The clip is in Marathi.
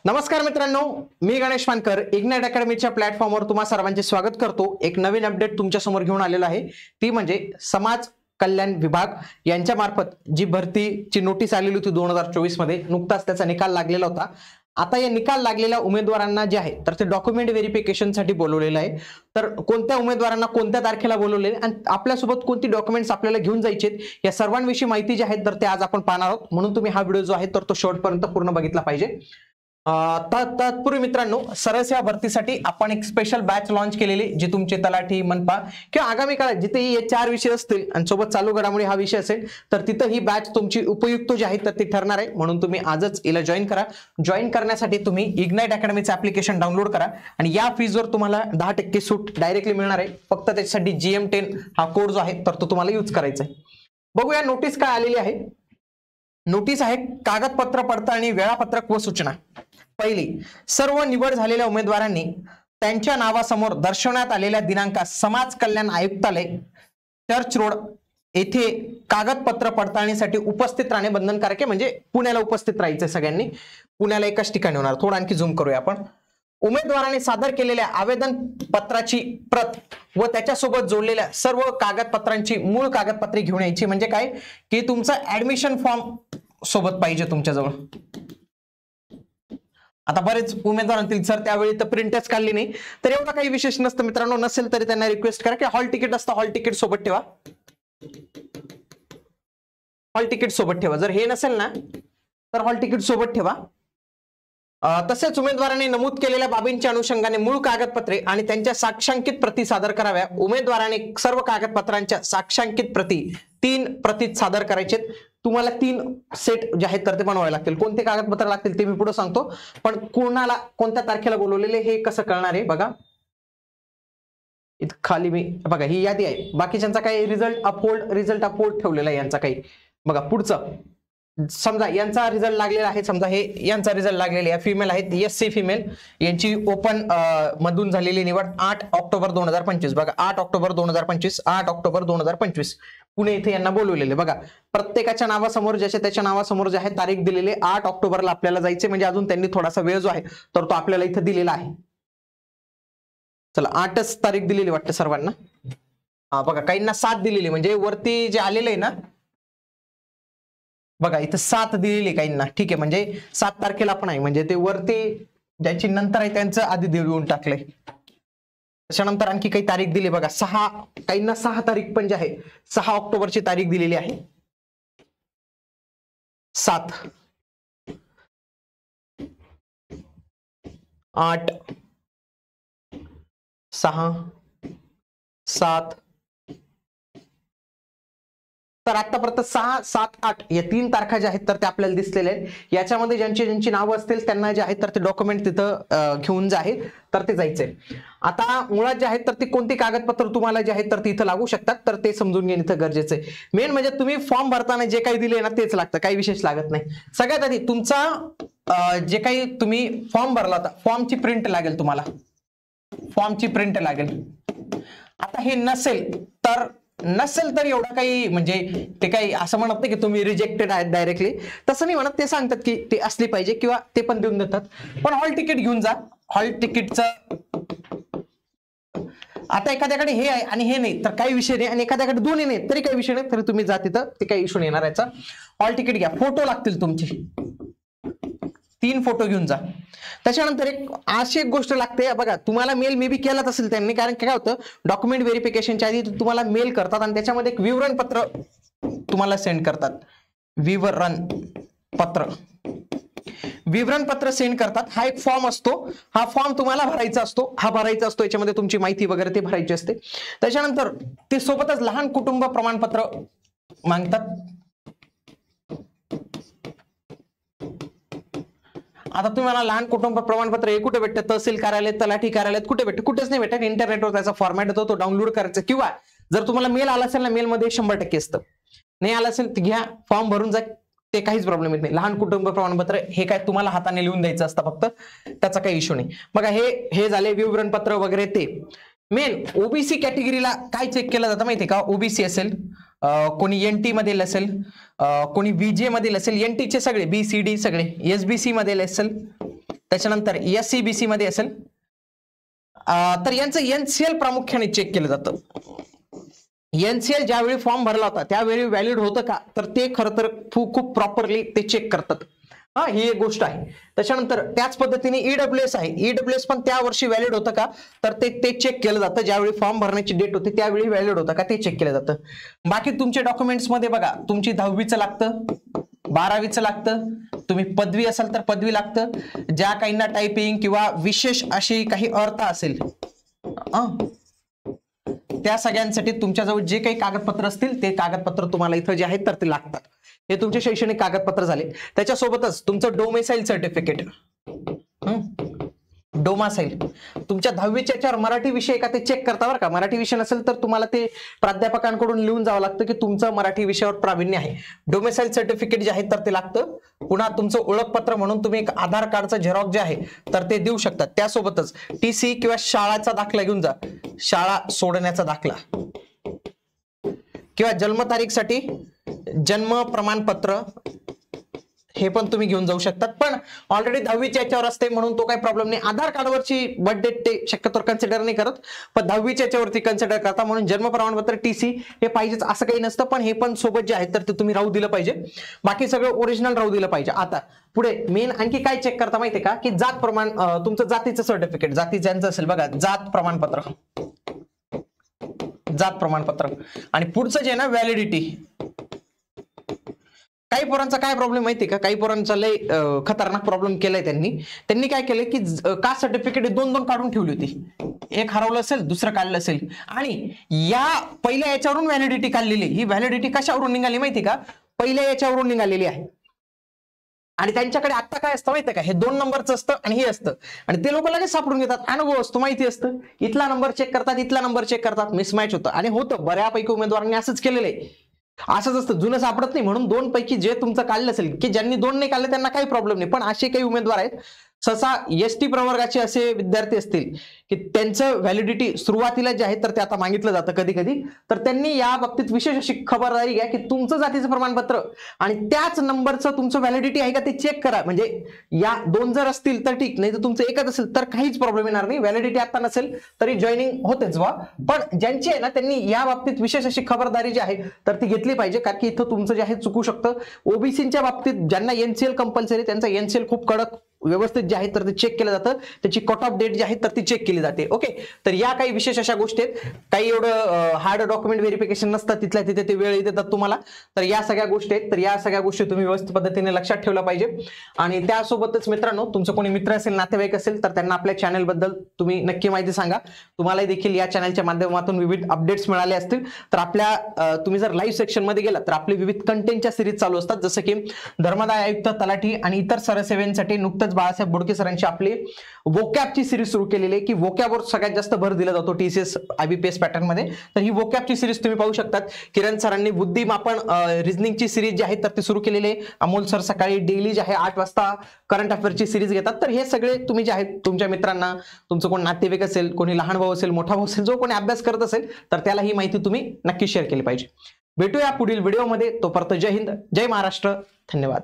नमस्कार मित्रांनो, मी गणेश मानकर इग्नाइट अकॅडमीच्या प्लॅटफॉर्मवर तुम्हा सर्वांचे स्वागत करतो। एक नवीन अपडेट तुमच्या समोर घेऊन आलेला आहे, ती म्हणजे समाज कल्याण विभाग यांच्या मार्फत जी भरतीची नोटीस आलेली होती 2024 मध्ये, नुकताच त्याचा निकाल लागलेला होता। आता या निकाल लागलेल्या उमेदवारांना जे आहे तर ते डॉक्युमेंट व्हेरिफिकेशन साठी बोलवलेलं आहे। तर कोणत्या उमेदवारांना कोणत्या तारखेला बोलवलेले आणि आपल्यासोबत कोणती डॉक्युमेंट्स आपल्याला घेऊन जायचे या सर्वांविषयी माहिती जी आहे तर ते आज आपण पाहणार आहोत, म्हणून तुम्ही हा व्हिडिओ जो आहे तर तो शेवटपर्यंत पूर्ण बघितला पाहिजे। तत्पूर्वी मित्रांनो, सरस या भरतीसाठी आपण एक स्पेशल बॅच लॉन्च केलेली, जी तुमचे तलाठी, मनपा किंवा आगामी काळात जिथे हे 4 विषय असतील आणि सोबत चालू घडामोडी हा विषय असेल तर तिथं ही बॅच तुमची उपयुक्त जी आहे तर ती ठरणार आहे। म्हणून तुम्ही आजच हिला जॉईन करा। जॉईन करण्यासाठी तुम्ही इग्नाइट अकॅडमीचं ऍप्लिकेशन डाउनलोड करा आणि या फीजवर तुम्हाला 10% सूट डायरेक्टली मिळणार आहे। फक्त त्याच्यासाठी GM10 हा कोड जो आहे तर तो तुम्हाला यूज करायचा आहे। बघूया नोटीस काय आलेली आहे। नोटीस आहे कागदपत्र पडताळणी वेळापत्रक व सूचना। पहिली, सर्व निवड झालेल्या उमेदवारांनी त्यांच्या नावासमोर दर्शवण्यात आलेल्या दिनांकास समाज कल्याण आयुक्तालय, चर्च रोड येथे कागदपत्र पडताळणीसाठी उपस्थित राहणे बंधनकारक आहे। म्हणजे पुण्याला उपस्थित राहायचं सगळ्यांनी, पुण्याला एकाच ठिकाणी होणार। थोडं आणखी झूम करूया आपण। उमेदवाराने सादर केलेल्या आवेदन पत्राची प्रत व त्याच्यासोबत जोडलेल्या सर्व कागदपत्रांची मूळ कागदपत्रे घेऊन यायची। म्हणजे काय की तुमचा ऍडमिशन फॉर्म सोबत पाहिजे तुमच्याजवळ। आता बरेच उमेदवार म्हणतील सर त्यावेळी तर प्रिंटच काढली नाही, तर एवढा काही विशेष नसतं मित्रांनो। नसेल तरी त्यांना रिक्वेस्ट करा की हॉल तिकीट असतं, हॉल तिकीट सोबत ठेवा, हॉल तिकीट सोबत ठेवा। जर हे नसेल ना तर हॉल तिकीट सोबत ठेवा। तसेच उमेदवाराने नमूद केलेल्या बाबींच्या अनुषंगाने मूळ कागदपत्रे आणि त्यांच्या साक्षांकित प्रती सादर कराव्या। उमेदवाराने सर्व कागदपत्रांच्या साक्षांकित प्रती 3 प्रतीत सादर करायचे। तुम्हाला 3 सेट जे आहेत तर ते बनवावे लागतील। कोणते कागदपत्र लागतील ते मी पुढे सांगतो, पण कोणाला कोणत्या तारखेला बोलवलेले हे कसं कळणार आहे बघा। इथं खाली मी बघा ही यादी आहे, बाकीच्यांचा काही रिझल्ट अपहोल्ड ठेवलेला आहे यांचा काही। बघा पुढचं, समजा यांचा रिझल्ट लागलेला आहे, समजा हे यांचा रिझल्ट लागलेला आहे, फिमेल आहेत, SC फिमेल, यांची ओपन मधून झालेली निवड 8 ऑक्टोबर 2025। बघा 8 ऑक्टोबर 2025, 8 ऑक्टोबर 2025 पुणे इथे यांना बोलवलेले। बघा प्रत्येकाच्या नावासमोर ज्याच्या त्याच्या नावासमोर जे आहे तारीख दिलेली 8 ऑक्टोबरला आपल्याला जायचे। म्हणजे अजून त्यांनी थोडासा वेळ जो आहे तर तो आपल्याला इथे दिलेला आहे। चला 8च तारीख दिलेली वाटतं सर्वांना। हा बघा काहींना 7 दिलेली, म्हणजे वरती जे आलेलं आहे ना बघा इथं 7 दिलेली काहींना, ठीक आहे। म्हणजे 7 तारखेला पण आहे, म्हणजे ते वरती ज्यांची नंतर आहे त्यांचं आधी देऊन टाकलंय। त्याच्यानंतर आणखी काही तारीख दिली बघा 6, काहींना 6 तारीख पण जे आहे 6 ऑक्टोबरची तारीख दिलेली आहे। 7, 8, 6, 7, तर आतापर्यंत 6, 7, 8 या 3 तारखा ज्या आहेत तर ते आपल्याला दिसलेले आहेत। याच्यामध्ये ज्यांची नावं असतील त्यांना जे आहेत तर ते डॉक्युमेंट तिथं घेऊन जे आहे तर ते जायचंय। आता मुळात जे आहेत तर ते कोणती कागदपत्र तुम्हाला जे आहेत तर ते इथं लागू शकतात तर ते समजून घेणं इथं गरजेचं आहे। मेन म्हणजे तुम्ही फॉर्म भरताना जे काही दिले ना तेच लागतं, काही विशेष लागत नाही। सगळ्यात आधी तुमचा जे काही तुम्ही फॉर्म भरला होता फॉर्मची प्रिंट लागेल, तुम्हाला फॉर्मची प्रिंट लागेल। आता हे नसेल तर एवढं काही म्हणजे ते काही असं म्हणत नाही की तुम्ही रिजेक्टेड आहेत डायरेक्टली, तसं नाही म्हणत। ते सांगतात की ते असली पाहिजे किंवा ते पण देऊन देतात, पण हॉल तिकीट घेऊन जा। हॉल तिकीटचं आता एखाद्याकडे हे आहे आणि हे नाही तर काही विषय नाही, आणि एखाद्याकडे दोन्ही नाही तरी काही विषय नाही, तरी तुम्ही जा तिथं, ते काही इश्यू नाही येणार याचा। हॉल तिकीट घ्या, फोटो लागतील तुमचे 3 फोटो घेऊन जा। त्याच्यानंतर अशी एक गोष्ट लागते बघा, तुम्हाला मेल मे बी केलाच असेल त्यांनी, कारण काय होतं डॉक्युमेंट व्हेरिफिकेशनच्या आधी तुम्हाला मेल करतात आणि त्याच्यामध्ये एक विवरणपत्र तुम्हाला सेंड करतात। विवरणपत्र सेंड करतात। हा एक फॉर्म असतो, हा फॉर्म तुम्हाला भरायचा असतो, याच्यामध्ये तुमची माहिती वगैरे ते भरायची असते। त्याच्यानंतर ते सोबतच लहान कुटुंब प्रमाणपत्र मागतात। आता तुम्हाला लहान कुटुंब प्रमाणपत्र हे कुठे भेटतं? तहसील कार्यालय, तलाठी कार्यालयात कुठे भेटतं? कुठेच नाही भेटत। इंटरनेटवर त्याचा फॉर्मॅट येतो, तो डाउनलोड करायचा, किंवा जर तुम्हाला मेल आला असेल ना मेलमध्ये 100% असतं, नाही आला असेल तर घ्या फॉर्म भरून जा, ते काहीच प्रॉब्लेम येत नाही। लहान कुटुंब प्रमाणपत्र हे काय तुम्हाला हाताने लिहून द्यायचं असतं फक्त, त्याचा काही इश्यू नाही। बघा हे झाले विवरणपत्र वगैरे ते। मेन ओबीसी कॅटेगरीला काय चेक केलं जातं माहितीये का? ओबीसी असेल, कोणी एनटी मधील असेल, कोणी बीजे मधील असेल, एनटीचे सगळे BCD सगळे, SBC मधील असेल, त्याच्यानंतर SCBC मध्ये असेल तर यांचं NCL प्रामुख्याने चेक केलं जातं. NCL ज्यावेळी फॉर्म भरला होता त्यावेळी व्हॅलिड होतं का, तर ते खरं तर खूप प्रॉपरली ते चेक करतात. ही एक गोष्ट आहे. त्याच्यानंतर त्याच पद्धतीने EWS आहे. EWS पण त्या वर्षी व्हॅलिड होतं का, तर ते चेक केलं जातं. ज्यावेळी फॉर्म भरण्याची डेट होती त्यावेळी व्हॅलिड होतं का ते चेक केलं जातं. बाकी तुमच्या डॉक्युमेंट्स मध्ये बघा, तुमची 10वीचं लागतं, 12वीचं लागतं, तुम्ही पदवी असाल तर पदवी लागतं, ज्या काहींना टायपिंग किंवा विशेष अशी काही अर्थ असेल त्या सगळ्यांसाठी तुमच्याजवळ जे काही कागदपत्र असतील ते कागदपत्र तुम्हाला इथं जे आहेत तर ते लागतात. हे तुमचे शैक्षणिक कागदपत्र झाले. त्याच्यासोबतच तुमचं डोमेसाईल सर्टिफिकेट, डोमासाईल, तुमच्या 10वीच्या याच्यावर मराठी विषय का ते चेक करता बरं का. मराठी विषय नसेल तर तुम्हाला ते प्राध्यापकांकडून लिहून जावं लागतं की तुमचं मराठी विषयावर प्रावीण्य आहे. डोमेसाईल सर्टिफिकेट जे आहे तर ते लागतं. पुन्हा तुमचं ओळखपत्र म्हणून तुम्ही एक आधार कार्डचं झेरॉक्स जे आहे तर ते देऊ शकतात. त्यासोबतच TC किंवा शाळाचा दाखला घेऊन जा, शाळा सोडण्याचा दाखला, किंवा जन्मतारीखसाठी जन्म प्रमाणपत्र हे पण तुम्ही घेऊन जाऊ शकतात. पण ऑलरेडी 10वीच्या याच्यावर असते म्हणून तो काही प्रॉब्लेम नाही. आधार कार्डवरची बर्थ डेट ते शक्यतो कन्सिडर नाही करत, पण 10वीच्या याच्यावरती कन्सिडर करता. म्हणून जन्म प्रमाणपत्र TC हे पाहिजेच असं काही नसतं, पण हे पण सोबत जे आहे तर ते तुम्ही राहू दिलं पाहिजे. बाकी सगळं ओरिजिनल राहू दिलं पाहिजे. आता पुढे मेन आणखी काय चेक करता माहितीये का, की जात प्रमाण, तुमचं जातीचं सर्टिफिकेट, जाती ज्यांचं असेल बघा, जात प्रमाणपत्र, जात प्रमाणपत्र. आणि पुढचं जे आहे ना व्हॅलिडिटी. काही पोरांचा काय प्रॉब्लेम माहिती का, काही पोरांचा लय खतरनाक प्रॉब्लेम केलाय त्यांनी काय केलंय की कास्ट सर्टिफिकेट दोन काढून ठेवली होती. एक हरवलं असेल, दुसरं काढलं असेल, आणि या पहिल्या याच्यावरून व्हॅलिडिटी काढलेली. ही व्हॅलिडिटी कशावरून निघाली माहिती का, पहिल्या याच्यावरून निघालेली आहे. आणि त्यांच्याकडे आता काय असतं माहितीये का, हे 2 नंबरचं असतं आणि हे असतं, आणि ते लोक लगेच सापडून घेतात. अनुभव असतो, माहिती असतं, इथला नंबर चेक करतात, इथला नंबर चेक करतात, मिसमॅच होतं. आणि होतं बऱ्यापैकी उमेदवारांनी असंच केलेलं आहे. असंच असतं, जुनं सापडत नाही. म्हणून 2 पैकी जे तुमचं काढलं असेल, की ज्यांनी 2 नाही काढले त्यांना काही प्रॉब्लेम नाही, पण असे काही उमेदवार आहेत सहसा ST प्रवर्गाचे असे विद्यार्थी असतील की त्यांचं व्हॅलिडिटी सुरुवातीला जे आहे तर ते आता मागितलं जातं कधी कधी, तर त्यांनी या बाबतीत विशेष अशी खबरदारी घ्या की तुमचं जातीचं प्रमाणपत्र आणि त्याच नंबरचं तुमचं व्हॅलिडिटी आहे का ते चेक करा. म्हणजे या 2 जर असतील तर ठीक, नाही तर तुमचं एकच असेल तर काहीच प्रॉब्लेम येणार नाही. व्हॅलिडिटी आता नसेल तरी जॉईनिंग होतेच वा, पण ज्यांची आहे ना त्यांनी या बाबतीत विशेष अशी खबरदारी जी आहे तर ती घेतली पाहिजे, कारण की इथं तुमचं जे आहे चुकू शकतं. ओबीसीच्या बाबतीत ज्यांना NCL कंपल्सरी, त्यांचा NCL खूप कडक व्यवस्थित जे आहे तर ते चेक केलं जातं, त्याची कट ऑफ डेट जी आहे तर ती चेक केली जाते. ओके, तर या काही विशेष अशा गोष्टी आहेत. काही एवढं हार्ड डॉक्युमेंट व्हेरिफिकेशन नसतं, तिथल्या तिथे ते वेळ देतात तुम्हाला. तर या सगळ्या गोष्टी आहेत, तर या सगळ्या गोष्टी तुम्ही व्यवस्थित पद्धतीने लक्षात ठेवल्या पाहिजे. आणि त्यासोबतच मित्रांनो, तुमचं कोणी मित्र असेल, नातेवाईक असेल, तर त्यांना आपल्या चॅनल बद्दल तुम्ही नक्की माहिती सांगा. तुम्हाला देखील या चॅनलच्या माध्यमातून विविध अपडेट्स मिळाले असतील. तर आपल्या तुम्ही जर लाईव्ह सेक्शन मध्ये गेलात तर आपले विविध कंटेंटच्या सिरीज चालू असतात, जसं की धर्मादाय आयुक्त, तलाठी आणि इतर सरसेवेसाठी नुकतंच बाळासाहेब बोडके सरांची आपली वोकॅबची सिरीज सुरू केलेली आहे, की वोकॅबवर सगळ्यात जास्त भर दिला जातो TCS IBPS पॅटर्न मध्ये. तर ही वोकॅबची सिरीज तुम्ही पाहू शकतात. किरण सरांनी बुद्धिमापन रिझनिंगची सिरीज जी आहे तर ती सुरू केलेली आहे. अमोल सर सकाळी डेली जे आहे 8 वाजता करंट अफेअरची सिरीज घेतात. तर हे सगळे तुम्ही जे आहेत तुमच्या मित्रांना, तुमचं कोण नातेवाईक असेल, कोणी लहान भाऊ असेल, मोठा भाऊ असेल, जो कोणी अभ्यास करत असेल तर त्याला ही माहिती तुम्ही नक्की शेअर केली पाहिजे. भेटूया पुढील व्हिडिओमध्ये. तोपर्यंत जय हिंद, जय महाराष्ट्र, धन्यवाद.